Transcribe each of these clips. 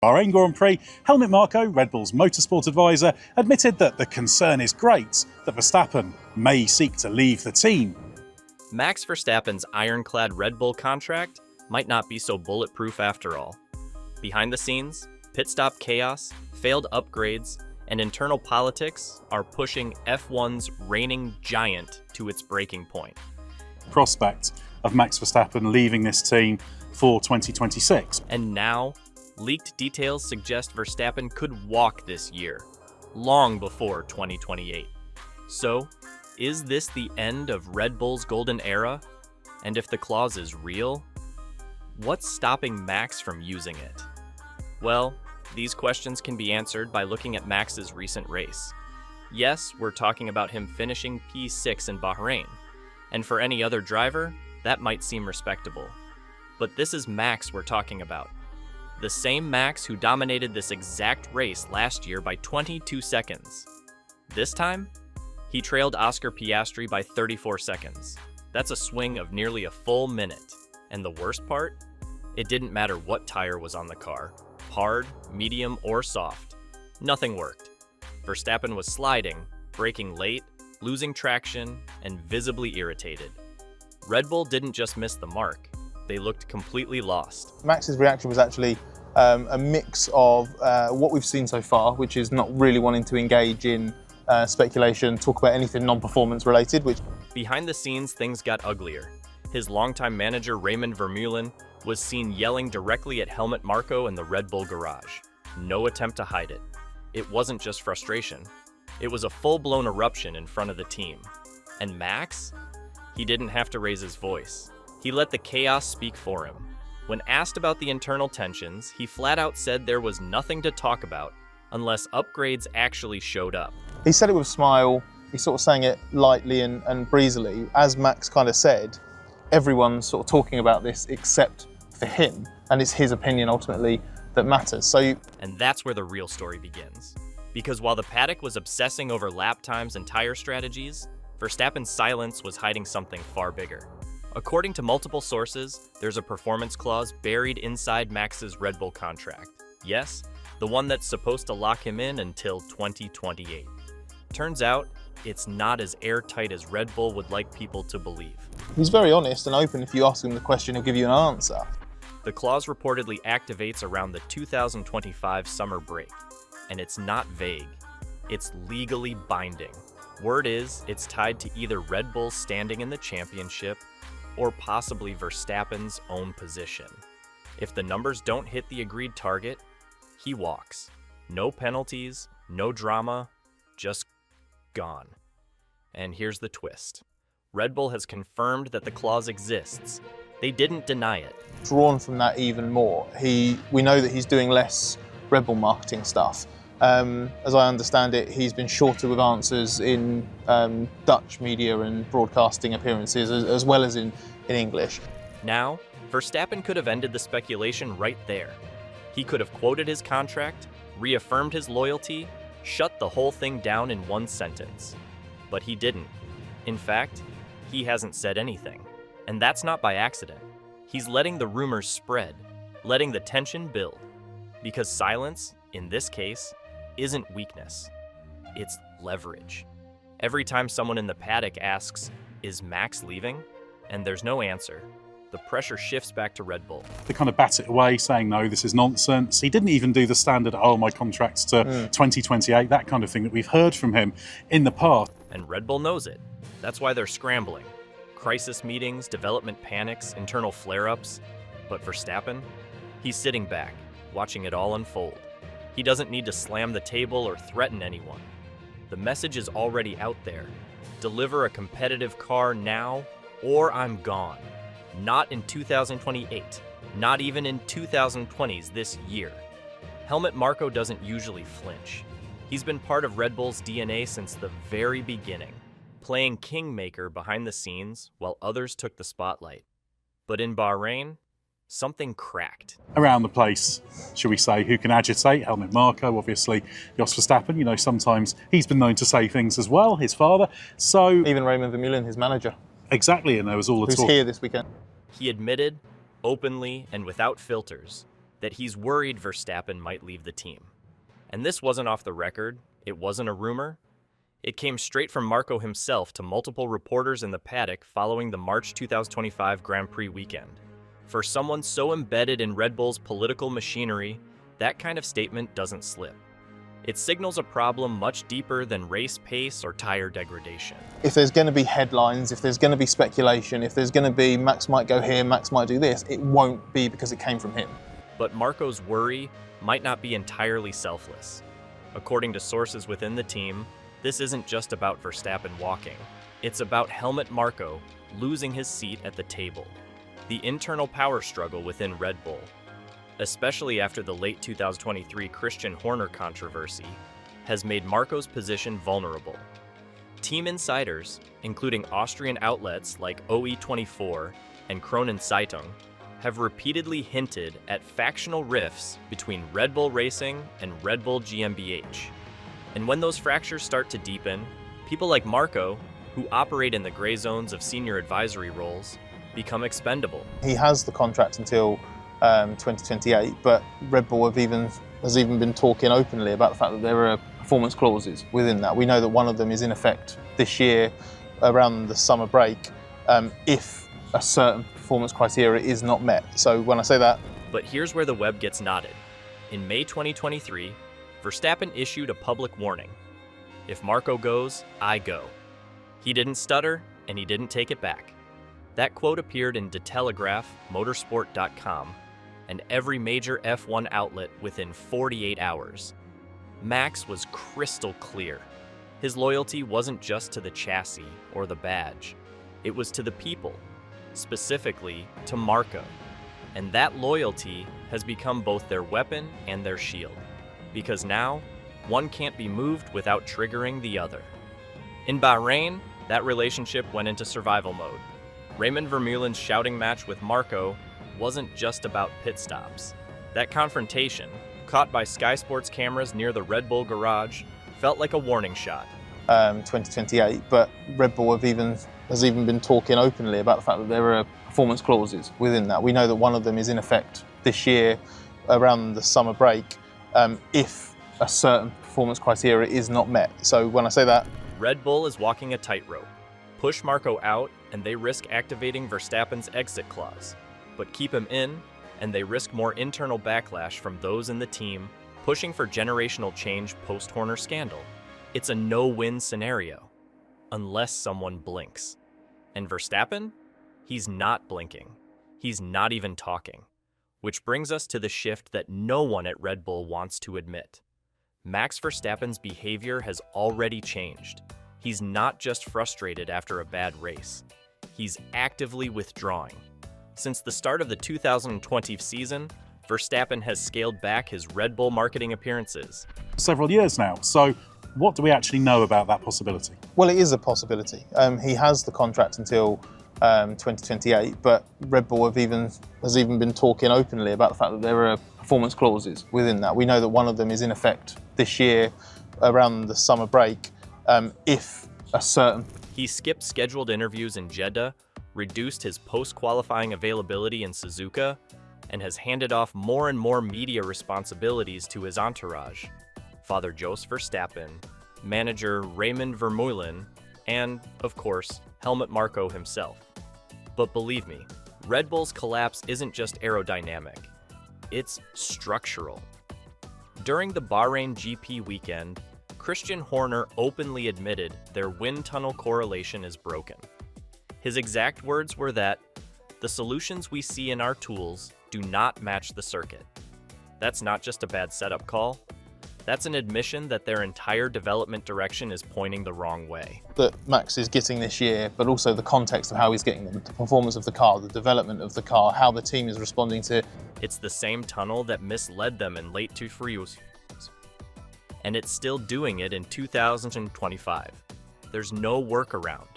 Bahrain Grand Prix, Helmut Marko, Red Bull's motorsport advisor, admitted that the concern is great that Verstappen may seek to leave the team. Max Verstappen's ironclad Red Bull contract might not be so bulletproof after all. Behind the scenes, pit stop chaos, failed upgrades, and internal politics are pushing F1's reigning giant to its breaking point. Prospect of Max Verstappen leaving this team for 2026. And now, leaked details suggest Verstappen could walk this year, long before 2028. So, is this the end of Red Bull's golden era? And if the clause is real, what's stopping Max from using it? Well, these questions can be answered by looking at Max's recent race. Yes, we're talking about him finishing P6 in Bahrain, and for any other driver, that might seem respectable. But this is Max we're talking about. The same Max who dominated this exact race last year by 22 seconds. This time, he trailed Oscar Piastri by 34 seconds. That's a swing of nearly a full minute. And the worst part? It didn't matter what tire was on the car. Hard, medium, or soft. Nothing worked. Verstappen was sliding, braking late, losing traction, and visibly irritated. Red Bull didn't just miss the mark. They looked completely lost. Max's reaction was actually a mix of what we've seen so far, which is not really wanting to engage in speculation, talk about anything non-performance related. Behind the scenes, things got uglier. His longtime manager, Raymond Vermeulen, was seen yelling directly at Helmut Marko in the Red Bull garage. No attempt to hide it. It wasn't just frustration. It was a full-blown eruption in front of the team. And Max? He didn't have to raise his voice. He let the chaos speak for him. When asked about the internal tensions, he flat out said there was nothing to talk about unless upgrades actually showed up. He said it with a smile. He's sort of saying it lightly and breezily. As Max kind of said, everyone's sort of talking about this except for him, and it's his opinion ultimately that matters. And that's where the real story begins. Because while the paddock was obsessing over lap times and tire strategies, Verstappen's silence was hiding something far bigger. According to multiple sources, there's a performance clause buried inside Max's Red Bull contract. Yes, the one that's supposed to lock him in until 2028. Turns out, it's not as airtight as Red Bull would like people to believe. He's very honest and open. If you ask him the question, he'll give you an answer. The clause reportedly activates around the 2025 summer break, and it's not vague. It's legally binding. Word is, it's tied to either Red Bull's standing in the championship or possibly Verstappen's own position. If the numbers don't hit the agreed target, he walks. No penalties, no drama, just gone. And here's the twist. Red Bull has confirmed that the clause exists. They didn't deny it. Drawn from that even more, we know that he's doing less Red Bull marketing stuff. As I understand it, he's been shorter with answers in Dutch media and broadcasting appearances, as well as in English. Now, Verstappen could have ended the speculation right there. He could have quoted his contract, reaffirmed his loyalty, shut the whole thing down in one sentence. But he didn't. In fact, he hasn't said anything. And that's not by accident. He's letting the rumors spread, letting the tension build. Because silence, in this case, isn't weakness. It's leverage. Every time someone in the paddock asks, "Is Max leaving?" and there's no answer, the pressure shifts back to Red Bull. They kind of bat it away, saying, no, this is nonsense. He didn't even do the standard, oh, my contract's to 2028, that kind of thing that we've heard from him in the past. And Red Bull knows it. That's why they're scrambling. Crisis meetings, development panics, internal flare-ups. But Verstappen? He's sitting back, watching it all unfold. He doesn't need to slam the table or threaten anyone. The message is already out there. Deliver a competitive car now, or I'm gone. Not in 2028. Not even in 2020's this year. Helmut Marko doesn't usually flinch. He's been part of Red Bull's DNA since the very beginning, playing kingmaker behind the scenes while others took the spotlight. But in Bahrain, something cracked. Around the place, shall we say, who can agitate? Helmut Marko, obviously, Jos Verstappen. You know, sometimes he's been known to say things as well, his father. So even Raymond Vermeulen, his manager. Exactly, and there was all the talk. Who's here this weekend. He admitted, openly and without filters, that he's worried Verstappen might leave the team. And this wasn't off the record, it wasn't a rumor. It came straight from Marco himself to multiple reporters in the paddock following the March 2025 Grand Prix weekend. For someone so embedded in Red Bull's political machinery, that kind of statement doesn't slip. It signals a problem much deeper than race pace or tire degradation. If there's going to be headlines, if there's going to be speculation, if there's going to be Max might go here, Max might do this, it won't be because it came from him. But Marco's worry might not be entirely selfless. According to sources within the team, this isn't just about Verstappen walking. It's about Helmut Marko losing his seat at the table. The internal power struggle within Red Bull, especially after the late 2023 Christian Horner controversy, has made Marko's position vulnerable. Team insiders, including Austrian outlets like OE24 and Kronen Zeitung, have repeatedly hinted at factional rifts between Red Bull Racing and Red Bull GmbH. And when those fractures start to deepen, people like Marko, who operate in the gray zones of senior advisory roles, become expendable. He has the contract until 2028, but Red Bull has even been talking openly about the fact that there are performance clauses within that. We know that one of them is in effect this year around the summer break if a certain performance criteria is not met. So when I say that... But here's where the web gets knotted. In May 2023, Verstappen issued a public warning. If Marko goes, I go. He didn't stutter, and he didn't take it back. That quote appeared in De Telegraaf, motorsport.com, and every major F1 outlet within 48 hours. Max was crystal clear. His loyalty wasn't just to the chassis or the badge. It was to the people, specifically to Marko. And that loyalty has become both their weapon and their shield. Because now, one can't be moved without triggering the other. In Bahrain, that relationship went into survival mode. Raymond Vermeulen's shouting match with Marko wasn't just about pit stops. That confrontation, caught by Sky Sports cameras near the Red Bull garage, felt like a warning shot. 2028, but Red Bull has even been talking openly about the fact that there are performance clauses within that. We know that one of them is in effect this year around the summer break if a certain performance criteria is not met. So when I say that... Red Bull is walking a tightrope. Push Marko out and they risk activating Verstappen's exit clause. But keep him in and they risk more internal backlash from those in the team pushing for generational change post-Horner scandal. It's a no-win scenario, unless someone blinks. And Verstappen? He's not blinking. He's not even talking. Which brings us to the shift that no one at Red Bull wants to admit. Max Verstappen's behavior has already changed. He's not just frustrated after a bad race. He's actively withdrawing. Since the start of the 2020 season, Verstappen has scaled back his Red Bull marketing appearances. Several years now. So what do we actually know about that possibility? Well, it is a possibility. He has the contract until 2028, but Red Bull has even been talking openly about the fact that there are performance clauses within that. We know that one of them is in effect this year around the summer break if a certain... He skipped scheduled interviews in Jeddah, reduced his post-qualifying availability in Suzuka, and has handed off more and more media responsibilities to his entourage. Father Jos Verstappen, manager Raymond Vermeulen, and, of course, Helmut Marko himself. But believe me, Red Bull's collapse isn't just aerodynamic, it's structural. During the Bahrain GP weekend, Christian Horner openly admitted their wind tunnel correlation is broken. His exact words were that, "The solutions we see in our tools do not match the circuit." That's not just a bad setup call. That's an admission that their entire development direction is pointing the wrong way. That Max is getting this year, but also the context of how he's getting them, the performance of the car, the development of the car, how the team is responding to... It's the same tunnel that misled them in late 2023, and it's still doing it in 2025. There's no workaround,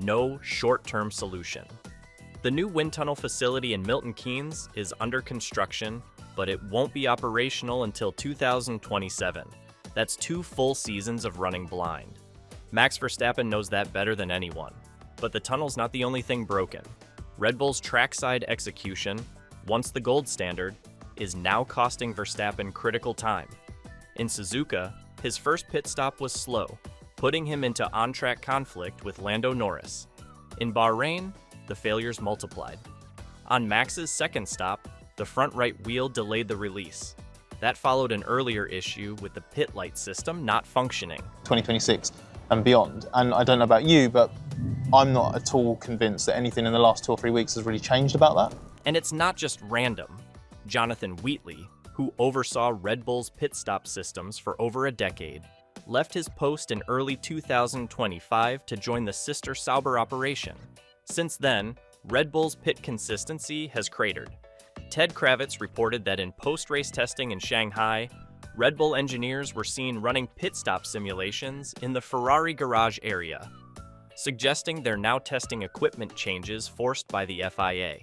no short-term solution. The new wind tunnel facility in Milton Keynes is under construction, but it won't be operational until 2027. That's 2 full seasons of running blind. Max Verstappen knows that better than anyone. But the tunnel's not the only thing broken. Red Bull's trackside execution, once the gold standard, is now costing Verstappen critical time. In Suzuka, his first pit stop was slow, putting him into on-track conflict with Lando Norris. In Bahrain, the failures multiplied. On Max's second stop, the front right wheel delayed the release. That followed an earlier issue with the pit light system not functioning. 2026 and beyond. And I don't know about you, but I'm not at all convinced that anything in the last 2 or 3 weeks has really changed about that. And it's not just random. Jonathan Wheatley, who oversaw Red Bull's pit stop systems for over a decade, left his post in early 2025 to join the sister Sauber operation. Since then, Red Bull's pit consistency has cratered. Ted Kravitz reported that in post-race testing in Shanghai, Red Bull engineers were seen running pit stop simulations in the Ferrari garage area, suggesting they're now testing equipment changes forced by the FIA.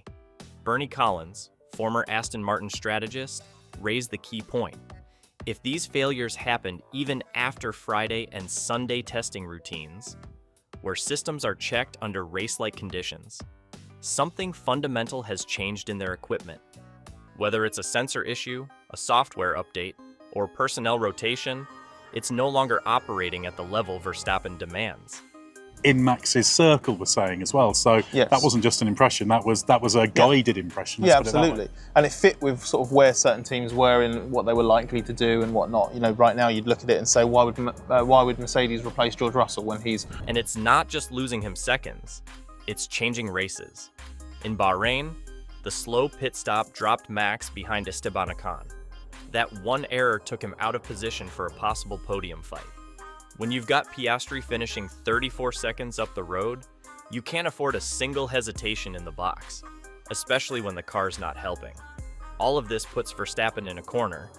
Bernie Collins, former Aston Martin strategist, raised the key point. If these failures happened even after Friday and Sunday testing routines, where systems are checked under race-like conditions, something fundamental has changed in their equipment. Whether it's a sensor issue, a software update, or personnel rotation, it's no longer operating at the level Verstappen demands. In Max's circle was saying as well, so Yes. that wasn't just an impression, that was a guided impression. Yeah, let's put it that way. absolutely. And it fit with sort of where certain teams were and what they were likely to do and whatnot. You know, right now you'd look at it and say, why would Mercedes replace George Russell when he's... And it's not just losing him seconds, it's changing races. In Bahrain, the slow pit stop dropped Max behind Esteban Ocon. That one error took him out of position for a possible podium fight. When you've got Piastri finishing 34 seconds up the road, you can't afford a single hesitation in the box, especially when the car's not helping. All of this puts Verstappen in a corner,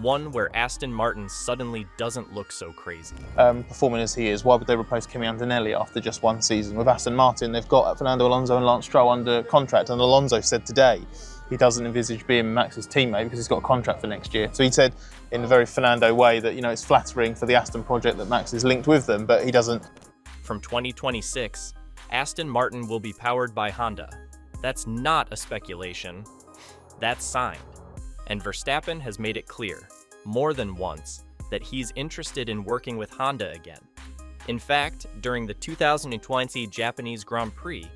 one where Aston Martin suddenly doesn't look so crazy. performing as he is, why would they replace Kimi Antonelli after just one season? With Aston Martin, they've got Fernando Alonso and Lance Stroll under contract, and Alonso said today he doesn't envisage being Max's teammate because he's got a contract for next year. So he said in a very Fernando way that, you know, it's flattering for the Aston project that Max is linked with them, but he doesn't. From 2026, Aston Martin will be powered by Honda. That's not a speculation, that's signed. And Verstappen has made it clear, more than once, that he's interested in working with Honda again. In fact, during the 2020 Japanese Grand Prix,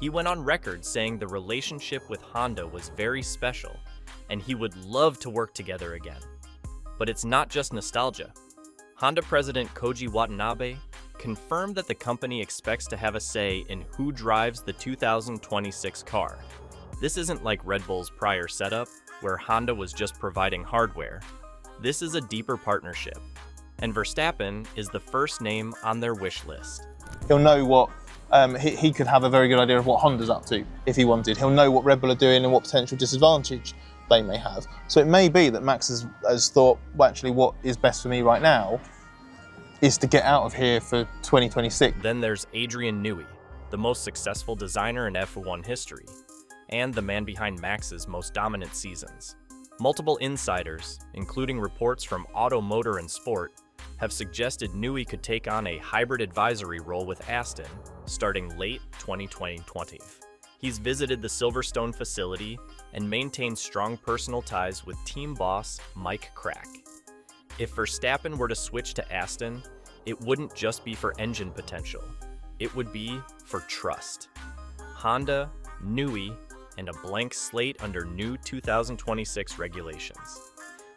he went on record saying the relationship with Honda was very special, and he would love to work together again. But it's not just nostalgia. Honda President Koji Watanabe confirmed that the company expects to have a say in who drives the 2026 car. This isn't like Red Bull's prior setup, where Honda was just providing hardware. This is a deeper partnership, and Verstappen is the first name on their wish list. He'll know what, he could have a very good idea of what Honda's up to if he wanted. He'll know what Red Bull are doing and what potential disadvantage they may have. So it may be that Max has thought, well, actually what is best for me right now is to get out of here for 2026. Then there's Adrian Newey, the most successful designer in F1 history, and the man behind Max's most dominant seasons. Multiple insiders, including reports from Auto, Motor, and Sport, have suggested Newey could take on a hybrid advisory role with Aston starting late 2020. He's visited the Silverstone facility and maintained strong personal ties with team boss Mike Crack. If Verstappen were to switch to Aston, it wouldn't just be for engine potential, it would be for trust. Honda, Newey, and a blank slate under new 2026 regulations.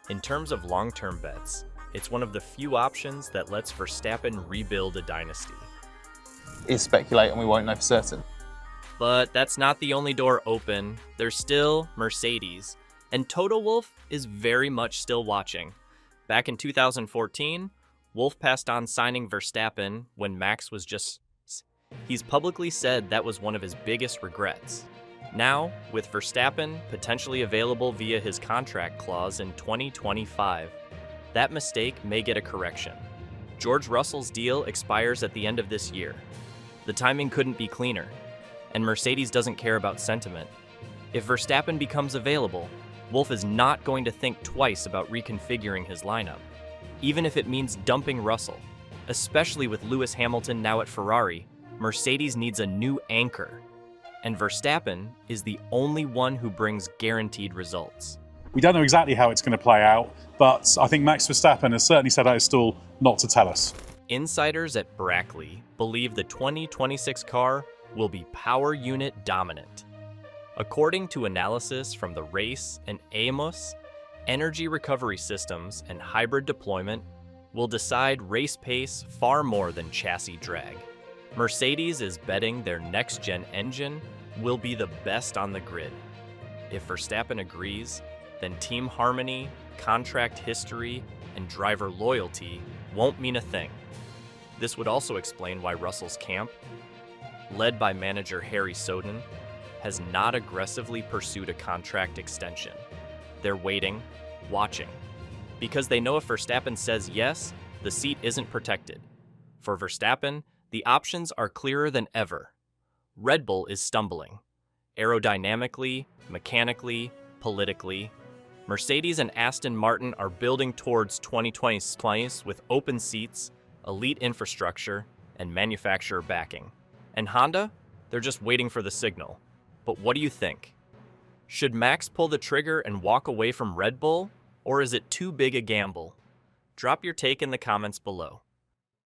In terms of long-term bets, it's one of the few options that lets Verstappen rebuild a dynasty. Is speculate and we won't know for certain. But that's not the only door open. There's still Mercedes, and Toto Wolff is very much still watching. Back in 2014, Wolff passed on signing Verstappen when Max was just... He's publicly said that was one of his biggest regrets. Now, with Verstappen potentially available via his contract clause in 2025, that mistake may get a correction. George Russell's deal expires at the end of this year. The timing couldn't be cleaner, and Mercedes doesn't care about sentiment. If Verstappen becomes available, Wolff is not going to think twice about reconfiguring his lineup, even if it means dumping Russell. Especially with Lewis Hamilton now at Ferrari, Mercedes needs a new anchor, and Verstappen is the only one who brings guaranteed results. We don't know exactly how it's going to play out, but I think Max Verstappen has certainly set out his stall not to tell us. Insiders at Brackley believe the 2026 car will be power unit dominant. According to analysis from the race and AMOS, energy recovery systems and hybrid deployment will decide race pace far more than chassis drag. Mercedes is betting their next-gen engine will be the best on the grid. If Verstappen agrees, then team harmony, contract history, and driver loyalty won't mean a thing. This would also explain why Russell's camp, led by manager Harry Soden, has not aggressively pursued a contract extension. They're waiting, watching, because they know if Verstappen says yes, the seat isn't protected. For Verstappen, the options are clearer than ever. Red Bull is stumbling. Aerodynamically, mechanically, politically. Mercedes and Aston Martin are building towards 2020 with open seats, elite infrastructure, and manufacturer backing. And Honda? They're just waiting for the signal. But what do you think? Should Max pull the trigger and walk away from Red Bull, or is it too big a gamble? Drop your take in the comments below.